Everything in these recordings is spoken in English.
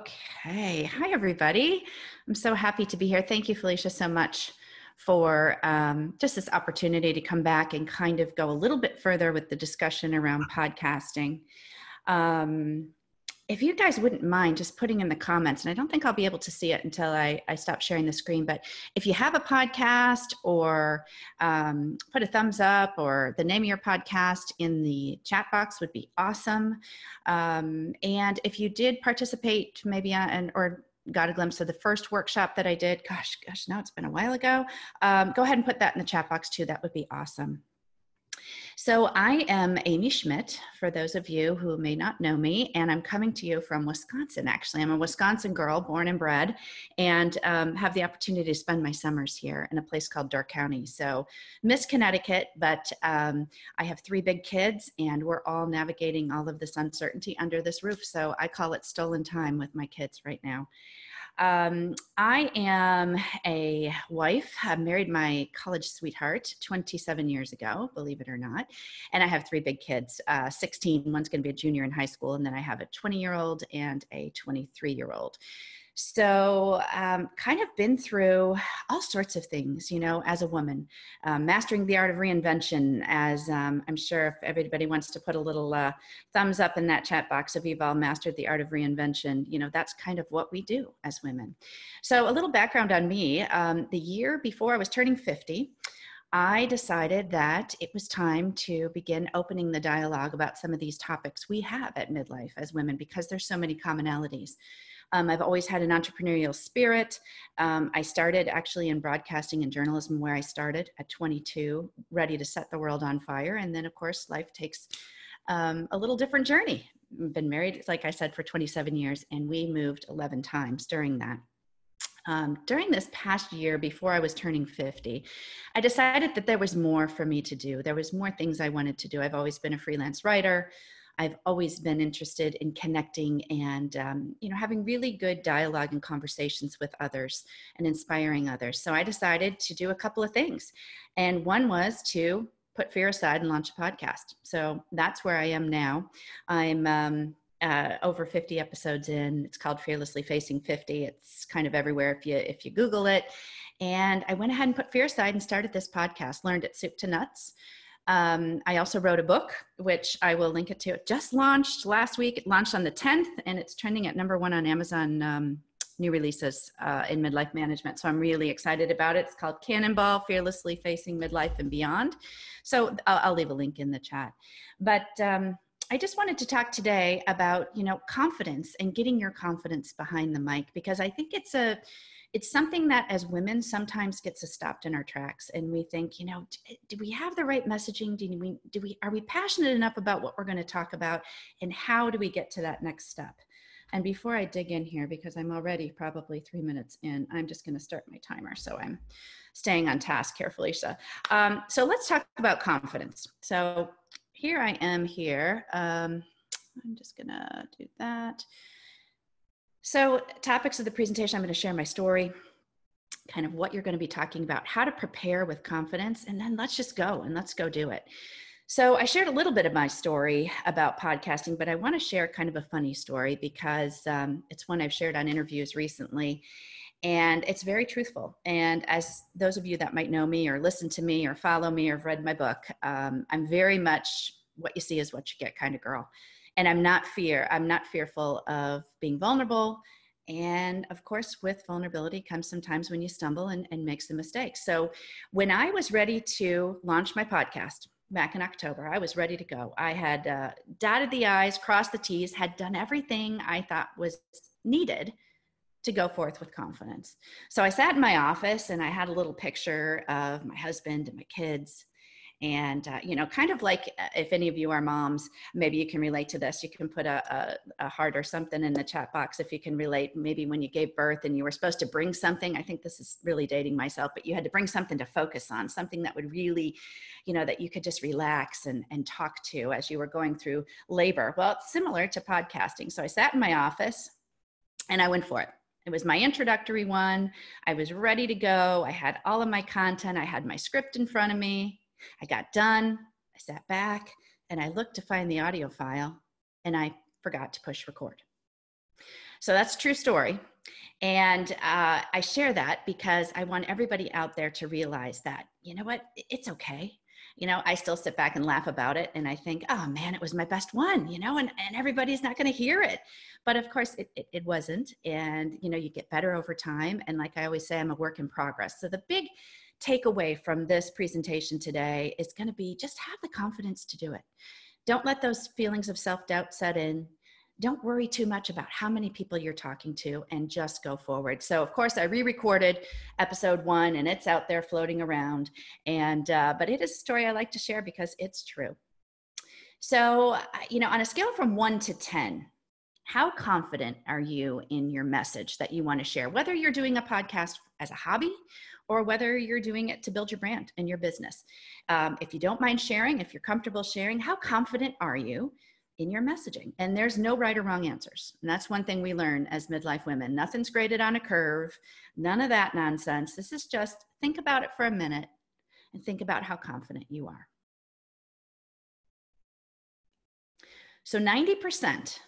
Okay. Hi, everybody. I'm so happy to be here. Thank you, Felicia, so much for just this opportunity to come back and kind of go a little bit further with the discussion around podcasting. If you guys wouldn't mind just putting in the comments, and I don't think I'll be able to see it until I stop sharing the screen, but if you have a podcast or put a thumbs up or the name of your podcast in the chat box would be awesome. And if you did participate maybe or got a glimpse of the first workshop that I did, gosh, now it's been a while ago, go ahead and put that in the chat box too. That would be awesome. So I am Amy Schmidt, for those of you who may not know me, and I'm coming to you from Wisconsin, actually. I'm a Wisconsin girl, born and bred, and have the opportunity to spend my summers here in a place called Door County. So miss Connecticut, but I have 3 big kids, and we're all navigating all of this uncertainty under this roof. So I call it stolen time with my kids right now. I am a wife. I married my college sweetheart 27 years ago, believe it or not. And I have 3 big kids, 16, one's going to be a junior in high school. And then I have a 20-year-old and a 23-year-old. So kind of been through all sorts of things, you know, as a woman, mastering the art of reinvention, as I'm sure if everybody wants to put a little thumbs up in that chat box if you've all mastered the art of reinvention, you know, that's kind of what we do as women. So a little background on me, the year before I was turning 50, I decided that it was time to begin opening the dialogue about some of these topics we have at midlife as women, because there's so many commonalities. I've always had an entrepreneurial spirit. I started actually in broadcasting and journalism, where I started at 22, ready to set the world on fire. And then, of course, life takes a little different journey. I've been married, like I said, for 27 years, and we moved 11 times during that. During this past year, before I was turning 50, I decided that there was more for me to do. There was more things I wanted to do. I've always been a freelance writer. I've always been interested in connecting and, you know, having really good dialogue and conversations with others and inspiring others. So I decided to do a couple of things. And one was to put fear aside and launch a podcast. So that's where I am now. I'm over 50 episodes in. It's called Fearlessly Facing 50. It's kind of everywhere if you Google it. And I went ahead and put fear aside and started this podcast, learned it soup to nuts. I also wrote a book, which I will link it to. It just launched last week. It launched on the 10th, and it's trending at #1 on Amazon new releases in midlife management. So I'm really excited about it. It's called Cannonball, Fearlessly Facing Midlife and Beyond. So I'll leave a link in the chat. But I just wanted to talk today about, you know, confidence and getting your confidence behind the mic, because I think it's something that as women sometimes gets us stopped in our tracks, and we think, you know, do we have the right messaging? Are we passionate enough about what we're going to talk about, and how do we get to that next step? And before I dig in here, because I'm already probably 3 minutes in, I'm just going to start my timer, so I'm staying on task here, Felicia. So let's talk about confidence. So here I am here. I'm just going to do that. So topics of the presentation, I'm going to share my story, kind of what you're going to be talking about, how to prepare with confidence, and then let's just go and let's go do it. So I shared a little bit of my story about podcasting, but I want to share kind of a funny story, because it's one I've shared on interviews recently, and it's very truthful. And as those of you that might know me or listen to me or follow me or have read my book, I'm very much what you see is what you get kind of girl. And I'm not fearful of being vulnerable. And of course, with vulnerability comes sometimes when you stumble and make some mistakes. So when I was ready to launch my podcast back in October, I was ready to go. I had dotted the I's, crossed the T's, had done everything I thought was needed to go forth with confidence. So I sat in my office and I had a little picture of my husband and my kids. And, you know, kind of like if any of you are moms, maybe you can relate to this. You can put a heart or something in the chat box if you can relate. Maybe when you gave birth and you were supposed to bring something. I think this is really dating myself, but you had to bring something to focus on, something that would really, you know, that you could just relax and talk to as you were going through labor. Well, it's similar to podcasting. So I sat in my office and I went for it. It was my introductory one. I was ready to go. I had all of my content. I had my script in front of me. I got done, I sat back, and I looked to find the audio file, and I forgot to push record. So that's a true story. And I share that because I want everybody out there to realize that, you know what, it's okay. I still sit back and laugh about it. And I think, oh man, it was my best one, and everybody's not going to hear it. But of course it wasn't. And, you get better over time. And like I always say, I'm a work in progress. So the big takeaway from this presentation today is going to be just have the confidence to do it. Don't let those feelings of self-doubt set in. Don't worry too much about how many people you're talking to, and just go forward. So of course I re-recorded episode 1 and it's out there floating around. But it is a story I like to share because it's true. So, on a scale from 1 to 10, how confident are you in your message that you want to share? Whether you're doing a podcast as a hobby or whether you're doing it to build your brand and your business. If you don't mind sharing, if you're comfortable sharing, how confident are you in your messaging? And there's no right or wrong answers. And that's one thing we learn as midlife women. Nothing's graded on a curve, none of that nonsense. This is just think about it for a minute and think about how confident you are. So 90%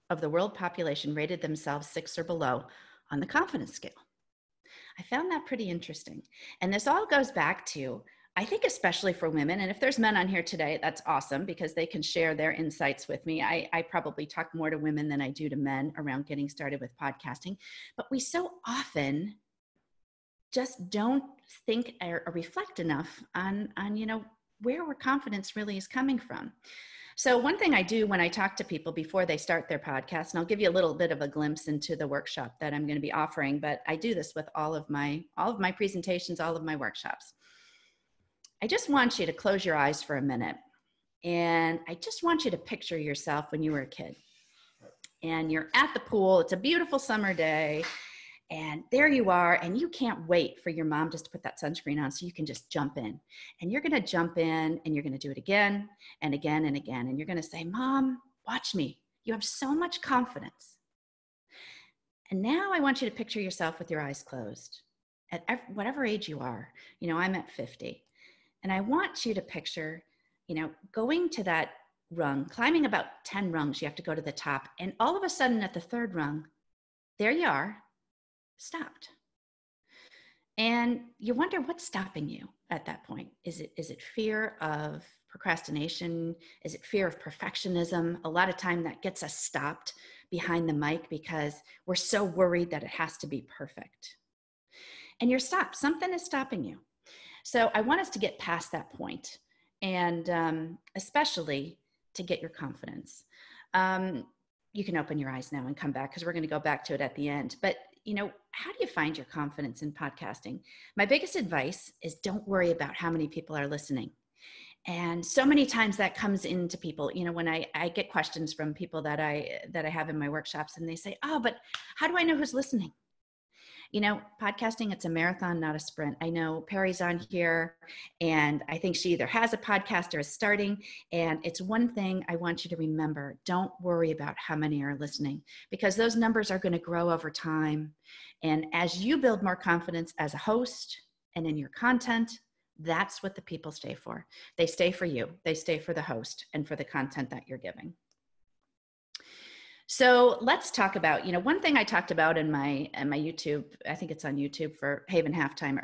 of the world population rated themselves 6 or below on the confidence scale. I found that pretty interesting. And this all goes back to, I think, especially for women, and if there's men on here today, that's awesome because they can share their insights with me. I probably talk more to women than I do to men around getting started with podcasting, but we so often just don't think or reflect enough on where our confidence really is coming from. So one thing I do when I talk to people before they start their podcast, and I'll give you a little bit of a glimpse into the workshop that I'm going to be offering, but I do this with all of my presentations, all of my workshops. I just want you to close your eyes for a minute. And I just want you to picture yourself when you were a kid. And you're at the pool. It's a beautiful summer day. And there you are. And you can't wait for your mom just to put that sunscreen on so you can just jump in. And you're going to jump in and you're going to do it again and again and again. And you're going to say, Mom, watch me. You have so much confidence. And now I want you to picture yourself with your eyes closed at whatever age you are. I'm at 50. And I want you to picture, going to that rung, climbing about 10 rungs, you have to go to the top. And all of a sudden at the 3rd rung, there you are, stopped. And you wonder what's stopping you at that point. Is it fear of procrastination? Is it fear of perfectionism? A lot of time that gets us stopped behind the mic because we're so worried that it has to be perfect. And you're stopped. Something is stopping you. So I want us to get past that point, and especially to get your confidence. You can open your eyes now and come back because we're going to go back to it at the end. But, how do you find your confidence in podcasting? My biggest advice is don't worry about how many people are listening. And so many times that comes into people, when I get questions from people that I have in my workshops, and they say, oh, but how do I know who's listening? Podcasting, it's a marathon, not a sprint. I know Perry's on here, and I think she either has a podcast or is starting. And it's one thing I want you to remember. Don't worry about how many are listening, because those numbers are going to grow over time. And as you build more confidence as a host and in your content, that's what the people stay for. They stay for you. They stay for the host and for the content that you're giving. So let's talk about, one thing I talked about in my YouTube, I think it's on YouTube for HAYVN Halftime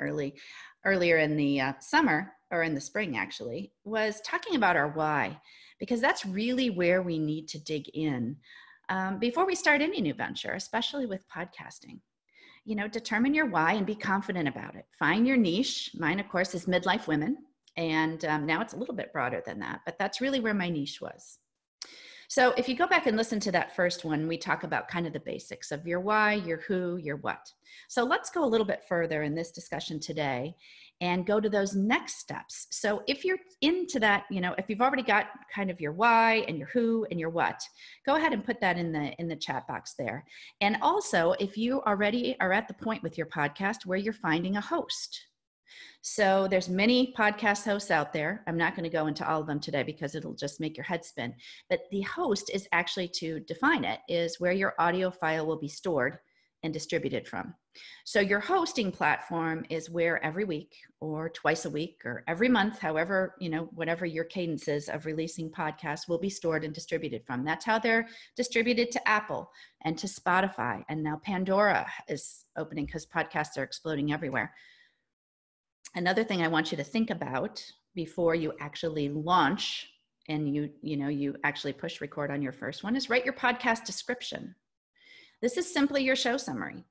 earlier in the summer, or in the spring actually, was talking about our why, because that's really where we need to dig in before we start any new venture, especially with podcasting. Determine your why and be confident about it. Find your niche. Mine, of course, is midlife women. And now it's a little bit broader than that, but that's really where my niche was. So if you go back and listen to that first one, we talk about kind of the basics of your why, your who, your what. So let's go a little bit further in this discussion today and go to those next steps. So if you're into that, if you've already got kind of your why and your who and your what, go ahead and put that in the chat box there. And also, if you already are at the point with your podcast where you're finding a host. So there's many podcast hosts out there. I'm not going to go into all of them today because it'll just make your head spin. But the host is actually, to define it, is where your audio file will be stored and distributed from. So your hosting platform is where every week or twice a week or every month, however, whatever your cadence is of releasing podcasts, will be stored and distributed from. That's how they're distributed to Apple and to Spotify. And now Pandora is opening because podcasts are exploding everywhere. Another thing I want you to think about before you actually launch and you actually push record on your first one is write your podcast description. This is simply your show summary.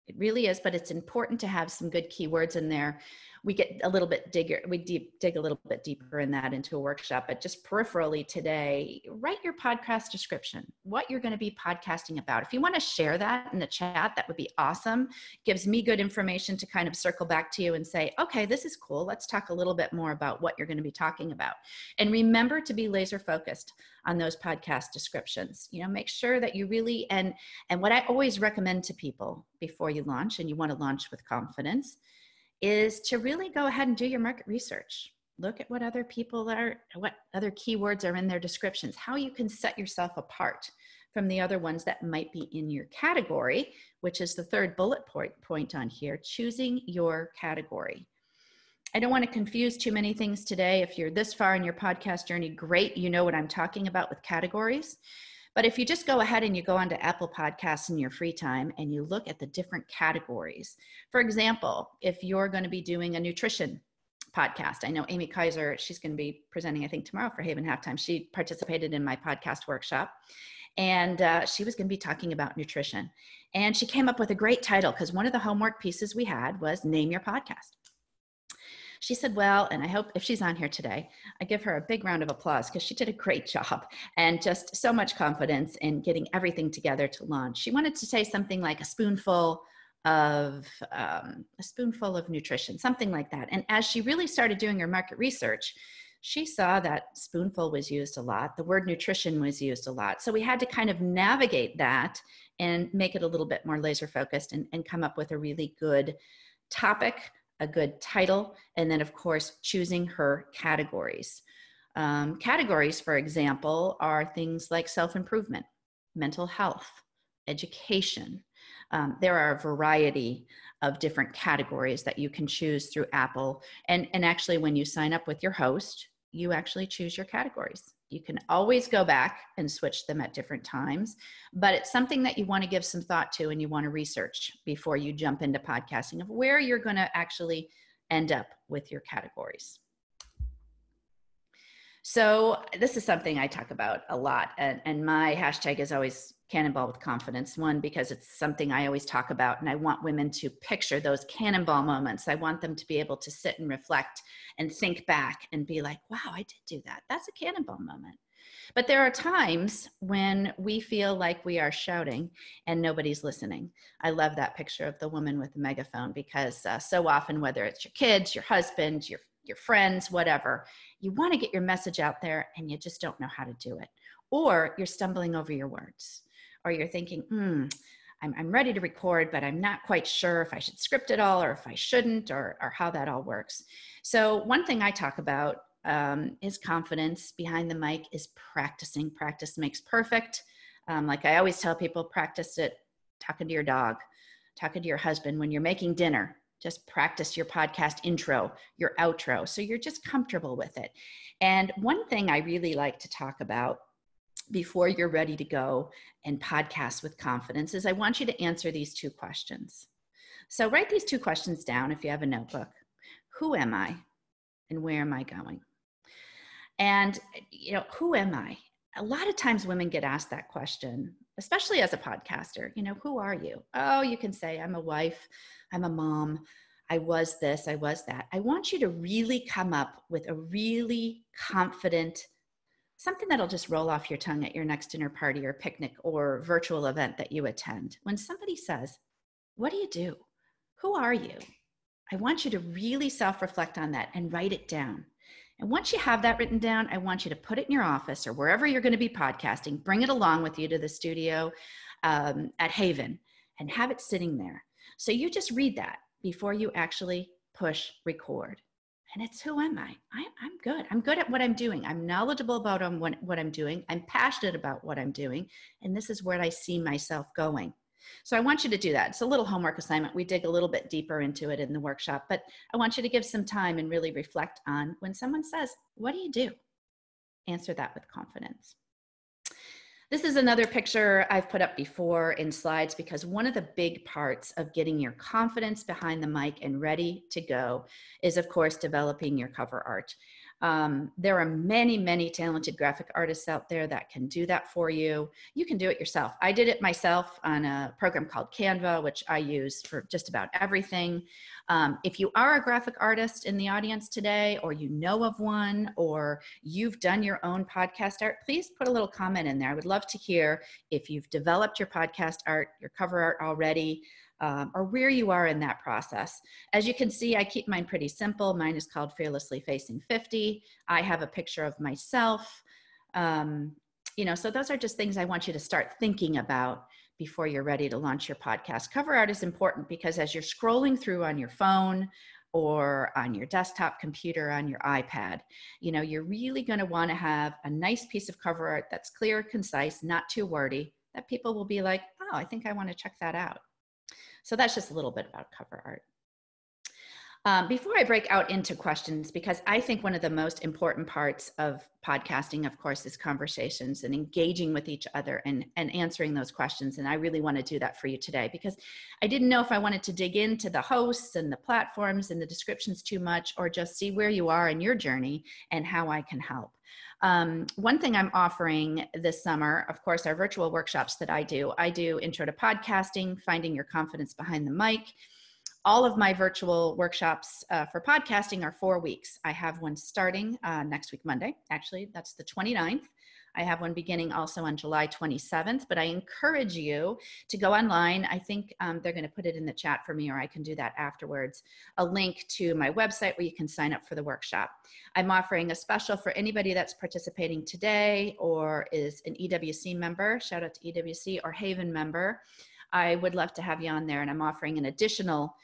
It really is, but it's important to have some good keywords in there. We get a little bit dig a little bit deeper in that into a workshop, but just peripherally today, write your podcast description, what you're going to be podcasting about. If you want to share that in the chat, that would be awesome. Gives me good information to kind of circle back to you and say, okay, this is cool. Let's talk a little bit more about what you're going to be talking about. And remember to be laser focused on those podcast descriptions. Make sure that you really, and what I always recommend to people before you launch, and you want to launch with confidence, is to really go ahead and do your market research. Look at what other keywords are in their descriptions, how you can set yourself apart from the other ones that might be in your category, which is the third bullet point on here, choosing your category. I don't want to confuse too many things today. If you're this far in your podcast journey, great, you know what I'm talking about with categories. But if you just go ahead and you go onto Apple Podcasts in your free time and you look at the different categories. For example, if you're going to be doing a nutrition podcast, I know Amy Kaiser, she's going to be presenting, I think, tomorrow for HAYVN Halftime. She participated in my podcast workshop, and she was going to be talking about nutrition. And she came up with a great title because one of the homework pieces we had was name your podcast. She said, well, and I hope if she's on here today, I give her a big round of applause because she did a great job and just so much confidence in getting everything together to launch. She wanted to say something like a spoonful of nutrition, something like that. And as she really started doing her market research, she saw that spoonful was used a lot. The word nutrition was used a lot. So we had to kind of navigate that and make it a little bit more laser focused and come up with a really good topic, a good title, and then of course, choosing her categories. Categories, for example, are things like self-improvement, mental health, education. There are a variety of different categories that you can choose through Apple. And actually, when you sign up with your host, you actually choose your categories. You can always go back and switch them at different times, but it's something that you want to give some thought to and you want to research before you jump into podcasting of where you're going to actually end up with your categories. So this is something I talk about a lot, and my hashtag is always Cannonball with confidence. One, because it's something I always talk about, and I want women to picture those cannonball moments. I want them to be able to sit and reflect and think back and be like, wow, I did do that. That's a cannonball moment. But there are times when we feel like we are shouting and nobody's listening. I love that picture of the woman with the megaphone because so often, whether it's your kids, your husband, your friends, whatever, you want to get your message out there and you just don't know how to do it. Or you're stumbling over your words. Or you're thinking, I'm ready to record, but I'm not quite sure if I should script it all or if I shouldn't or how that all works. So one thing I talk about is confidence behind the mic is practicing. Practice makes perfect. Like I always tell people, practice it talking to your dog, talking to your husband when you're making dinner. Just practice your podcast intro, your outro, so you're just comfortable with it. And one thing I really like to talk about before you're ready to go and podcast with confidence is I want you to answer these two questions. So write these two questions down if you have a notebook. Who am I and where am I going? And, who am I? A lot of times women get asked that question, especially as a podcaster. Who are you? Oh, you can say, I'm a wife, I'm a mom, I was this, I was that. I want you to really come up with a really confident something that'll just roll off your tongue at your next dinner party or picnic or virtual event that you attend. When somebody says, what do you do? Who are you? I want you to really self-reflect on that and write it down. And once you have that written down, I want you to put it in your office or wherever you're going to be podcasting, bring it along with you to the studio at HAYVN and have it sitting there. So you just read that before you actually push record. And it's who am I? I'm good. I'm good at what I'm doing. I'm knowledgeable about what I'm doing. I'm passionate about what I'm doing. And this is where I see myself going. So I want you to do that. It's a little homework assignment. We dig a little bit deeper into it in the workshop, but I want you to give some time and really reflect on when someone says, what do you do? Answer that with confidence. This is another picture I've put up before in slides because one of the big parts of getting your confidence behind the mic and ready to go is, of course, developing your cover art. There are many, many talented graphic artists out there that can do that for you. You can do it yourself. I did it myself on a program called Canva, which I use for just about everything. If you are a graphic artist in the audience today, or you know of one, or you've done your own podcast art, please put a little comment in there. I would love to hear if you've developed your podcast art, your cover art already, or where you are in that process. As you can see, I keep mine pretty simple. Mine is called Fearlessly Facing 50. I have a picture of myself. So those are just things I want you to start thinking about before you're ready to launch your podcast. Cover art is important because as you're scrolling through on your phone or on your desktop computer, on your iPad, you're really going to want to have a nice piece of cover art that's clear, concise, not too wordy, that people will be like, oh, I think I want to check that out. So that's just a little bit about cover art. Before I break out into questions, because I think one of the most important parts of podcasting, of course, is conversations and engaging with each other and answering those questions. And I really want to do that for you today because I didn't know if I wanted to dig into the hosts and the platforms and the descriptions too much, or just see where you are in your journey and how I can help. One thing I'm offering this summer, of course, are virtual workshops that I do Intro to Podcasting, Finding Your Confidence Behind the Mic. All of my virtual workshops for podcasting are 4 weeks. I have one starting next week, Monday. Actually, that's the 29th. I have one beginning also on July 27th, but I encourage you to go online. I think they're going to put it in the chat for me, or I can do that afterwards, a link to my website where you can sign up for the workshop. I'm offering a special for anybody that's participating today or is an EWC member, shout out to EWC, or HAYVN member. I would love to have you on there, and I'm offering an additional,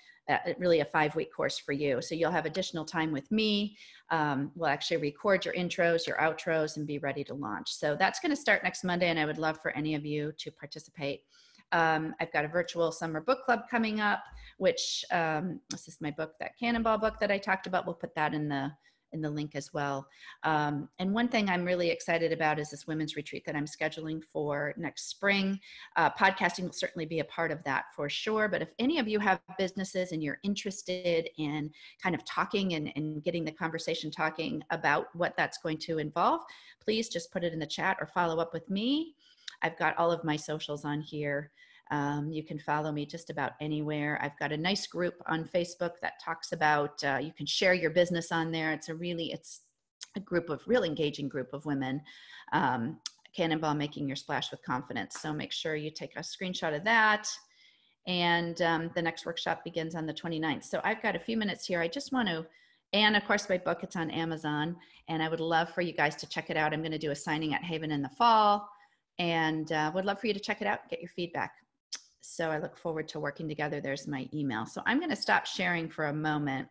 really a 5-week course for you. So you'll have additional time with me. We'll actually record your intros, your outros, and be ready to launch. So that's going to start next Monday, and I would love for any of you to participate. I've got a virtual summer book club coming up, which this is my book, that Cannonball book that I talked about. We'll put that in the link as well. And one thing I'm really excited about is this women's retreat that I'm scheduling for next spring. Podcasting will certainly be a part of that for sure. But if any of you have businesses and you're interested in kind of talking and getting the conversation talking about what that's going to involve, please just put it in the chat or follow up with me. I've got all of my socials on here. You can follow me just about anywhere. I've got a nice group on Facebook that talks about, you can share your business on there. It's a group of real engaging group of women. Cannonball, Making Your Splash with Confidence. So make sure you take a screenshot of that. And the next workshop begins on the 29th. So I've got a few minutes here. I just want to, and of course my book, it's on Amazon, and I would love for you guys to check it out. I'm going to do a signing at HAYVN in the fall, and would love for you to check it out and get your feedback. So I look forward to working together. There's my email. So I'm going to stop sharing for a moment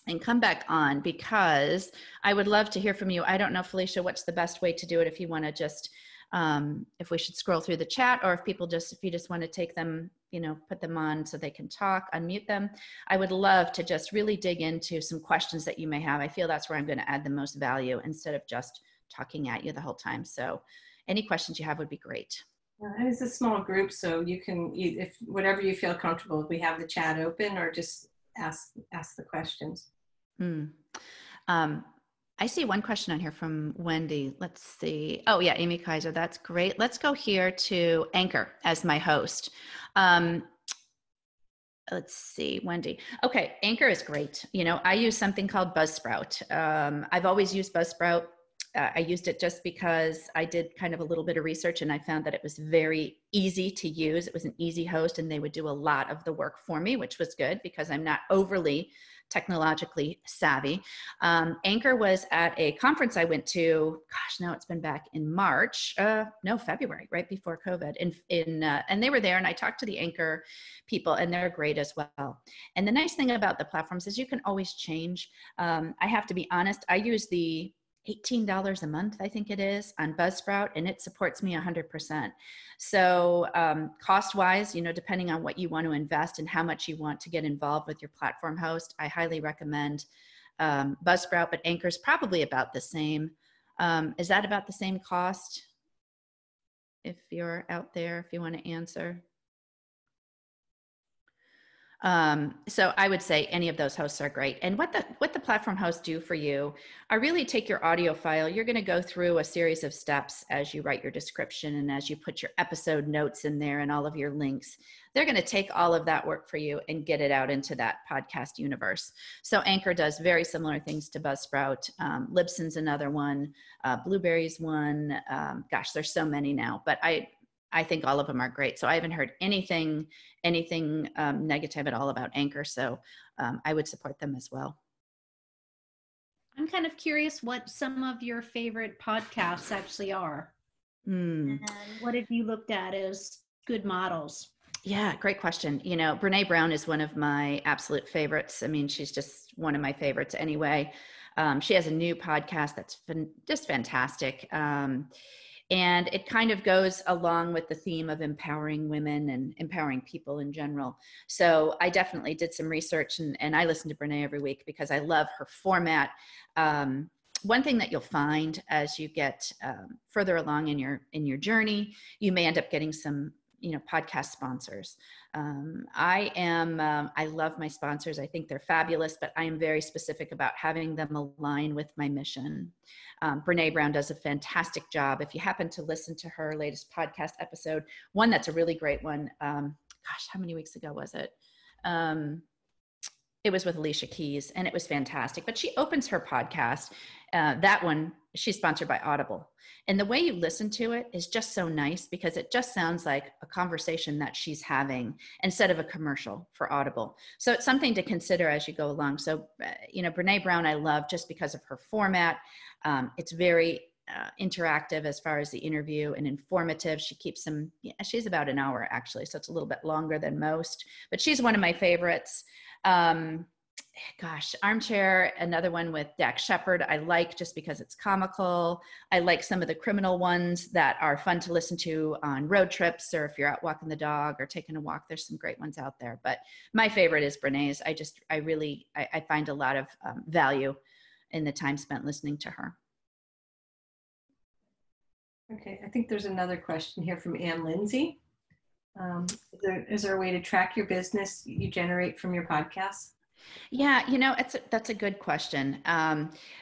and come back on because I would love to hear from you. I don't know, Felicia, what's the best way to do it? If you want to just, if we should scroll through the chat, or if you just want to take them, put them on so they can talk, unmute them. I would love to just really dig into some questions that you may have. I feel that's where I'm going to add the most value instead of just talking at you the whole time. So any questions you have would be great. And it's a small group, so you can, if whatever you feel comfortable, we have the chat open, or just ask the questions. I see one question on here from Wendy. Let's see. Oh yeah, Amy Kaiser, that's great. Let's go here to Anchor as my host. Let's see, Wendy. Okay, Anchor is great. I use something called Buzzsprout. I've always used Buzzsprout. I used it just because I did kind of a little bit of research, and I found that it was very easy to use. It was an easy host, and they would do a lot of the work for me, which was good because I'm not overly technologically savvy. Anchor was at a conference I went to, gosh, now it's been back in March, February, right before COVID. And they were there, and I talked to the Anchor people, and they're great as well. And the nice thing about the platforms is you can always change. I have to be honest, I use the $18 a month, I think it is, on Buzzsprout, and it supports me 100%. So cost-wise, depending on what you want to invest and how much you want to get involved with your platform host, I highly recommend Buzzsprout, but Anchor's probably about the same. Is that about the same cost? If you're out there, if you want to answer. So I would say any of those hosts are great. And what the platform hosts do for you are really take your audio file. You're going to go through a series of steps as you write your description and as you put your episode notes in there and all of your links. They're going to take all of that work for you and get it out into that podcast universe. So Anchor does very similar things to Buzzsprout. Libsyn's another one. Blueberry's one. Gosh, there's so many now, but I think all of them are great. So I haven't heard anything negative at all about Anchor. So I would support them as well. I'm kind of curious what some of your favorite podcasts actually are. And what have you looked at as good models? Yeah, great question. Brene Brown is one of my absolute favorites. I mean, she's just one of my favorites anyway. She has a new podcast that's just fantastic. And it kind of goes along with the theme of empowering women and empowering people in general. So I definitely did some research and I listen to Brene every week because I love her format. One thing that you'll find as you get further along in your journey, you may end up getting some podcast sponsors. I love my sponsors. I think they're fabulous, but I am very specific about having them align with my mission. Brene Brown does a fantastic job. If you happen to listen to her latest podcast episode, one that's a really great one. Gosh, how many weeks ago was it? It was with Alicia Keys and it was fantastic, but she opens her podcast. That one, she's sponsored by Audible. And the way you listen to it is just so nice because it just sounds like a conversation that she's having instead of a commercial for Audible. So it's something to consider as you go along. So, Brene Brown, I love just because of her format. It's very interactive as far as the interview and informative. She keeps them, she's about an hour actually. So it's a little bit longer than most, but she's one of my favorites. Armchair, another one with Dax Shepard, I like just because it's comical. I like some of the criminal ones that are fun to listen to on road trips or if you're out walking the dog or taking a walk. There's some great ones out there, but my favorite is Brene's. I find a lot of value in the time spent listening to her. Okay, I think there's another question here from Ann Lindsay. Is there a way to track your business you generate from your podcasts? Yeah, that's a good question.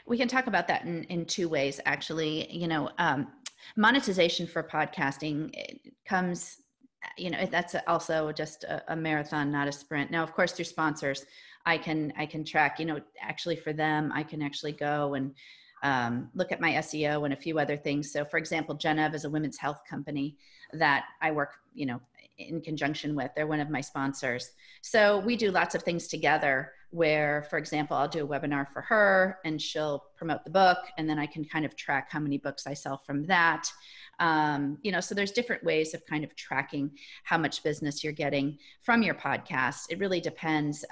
We can talk about that in two ways, actually. Monetization for podcasting comes, that's also just a marathon, not a sprint. Now, of course, through sponsors, I can track, actually for them, I can actually go and look at my SEO and a few other things. So for example, Genev is a women's health company that I work, in conjunction with. They're one of my sponsors. So we do lots of things together where, for example, I'll do a webinar for her and she'll promote the book. And then I can kind of track how many books I sell from that. So there's different ways of kind of tracking how much business you're getting from your podcast. It really depends.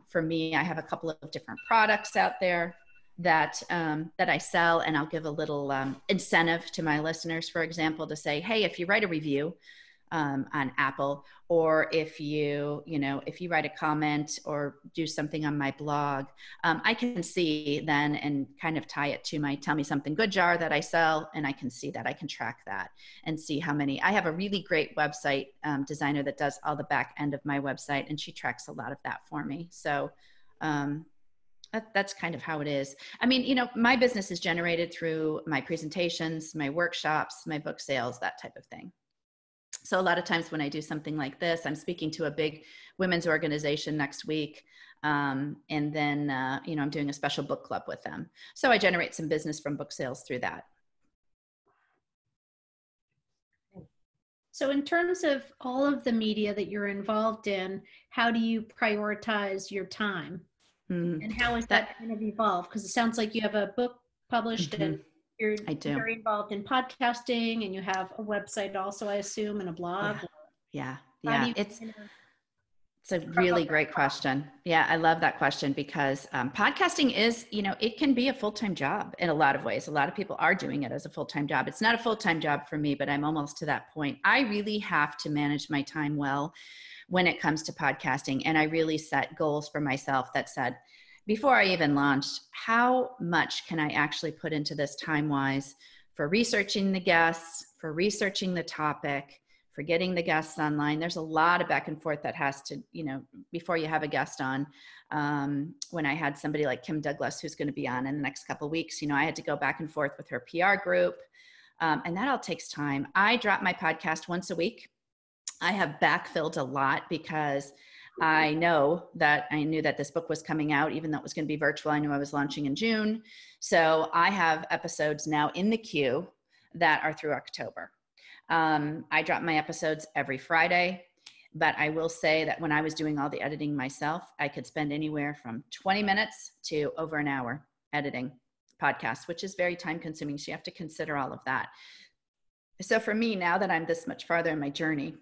For me, I have a couple of different products out there that I sell, and I'll give a little incentive to my listeners, for example, to say, hey, if you write a review on Apple, or if you write a comment or do something on my blog, I can see then and kind of tie it to my Tell Me Something Good jar that I sell, and I can see that. I can track that and see how many. I have a really great website designer that does all the back end of my website, and she tracks a lot of that for me. So that's kind of how it is. I mean, my business is generated through my presentations, my workshops, my book sales, that type of thing. So a lot of times when I do something like this, I'm speaking to a big women's organization next week. And then, I'm doing a special book club with them. So I generate some business from book sales through that. So in terms of all of the media that you're involved in, how do you prioritize your time? And how is that kind of evolved? Because it sounds like you have a book published and you're very involved in podcasting, and you have a website also, I assume, and a blog. Yeah. It's a really great question. Yeah, I love that question because podcasting is, it can be a full-time job in a lot of ways. A lot of people are doing it as a full-time job. It's not a full-time job for me, but I'm almost to that point. I really have to manage my time well when it comes to podcasting. And I really set goals for myself that said, before I even launched, how much can I actually put into this time-wise for researching the guests, for researching the topic, for getting the guests online. There's a lot of back and forth that has to, before you have a guest on. When I had somebody like Kim Douglas, who's going to be on in the next couple of weeks, I had to go back and forth with her PR group. And that all takes time. I drop my podcast once a week. I have backfilled a lot because I knew that this book was coming out, even though it was going to be virtual. I knew I was launching in June. So I have episodes now in the queue that are through October. I drop my episodes every Friday, but I will say that when I was doing all the editing myself, I could spend anywhere from 20 minutes to over an hour editing podcasts, which is very time consuming. So you have to consider all of that. So for me, now that I'm this much farther in my journey,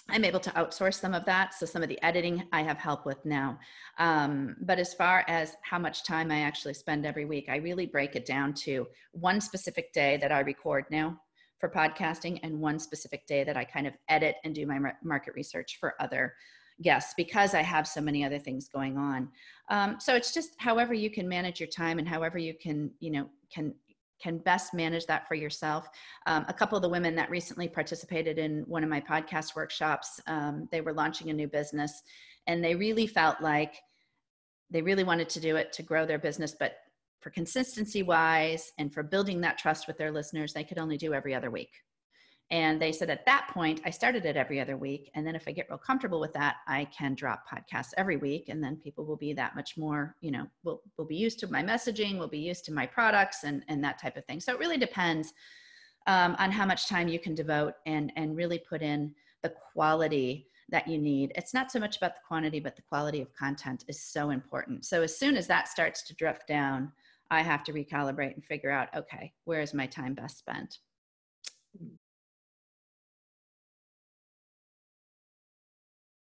I'm able to outsource some of that. So some of the editing I have help with now. But as far as how much time I actually spend every week, I really break it down to one specific day that I record now for podcasting and one specific day that I kind of edit and do my market research for other guests because I have so many other things going on. So it's just however you can manage your time and however you can best manage that for yourself. A couple of the women that recently participated in one of my podcast workshops, they were launching a new business and they really felt like they really wanted to do it to grow their business, but for consistency wise and for building that trust with their listeners, they could only do every other week. And they said at that point, I started it every other week. And then if I get real comfortable with that, I can drop podcasts every week. And then people will be that much more, will be used to my messaging, will be used to my products and that type of thing. So it really depends on how much time you can devote and really put in the quality that you need. It's not so much about the quantity, but the quality of content is so important. So as soon as that starts to drift down, I have to recalibrate and figure out, okay, where is my time best spent?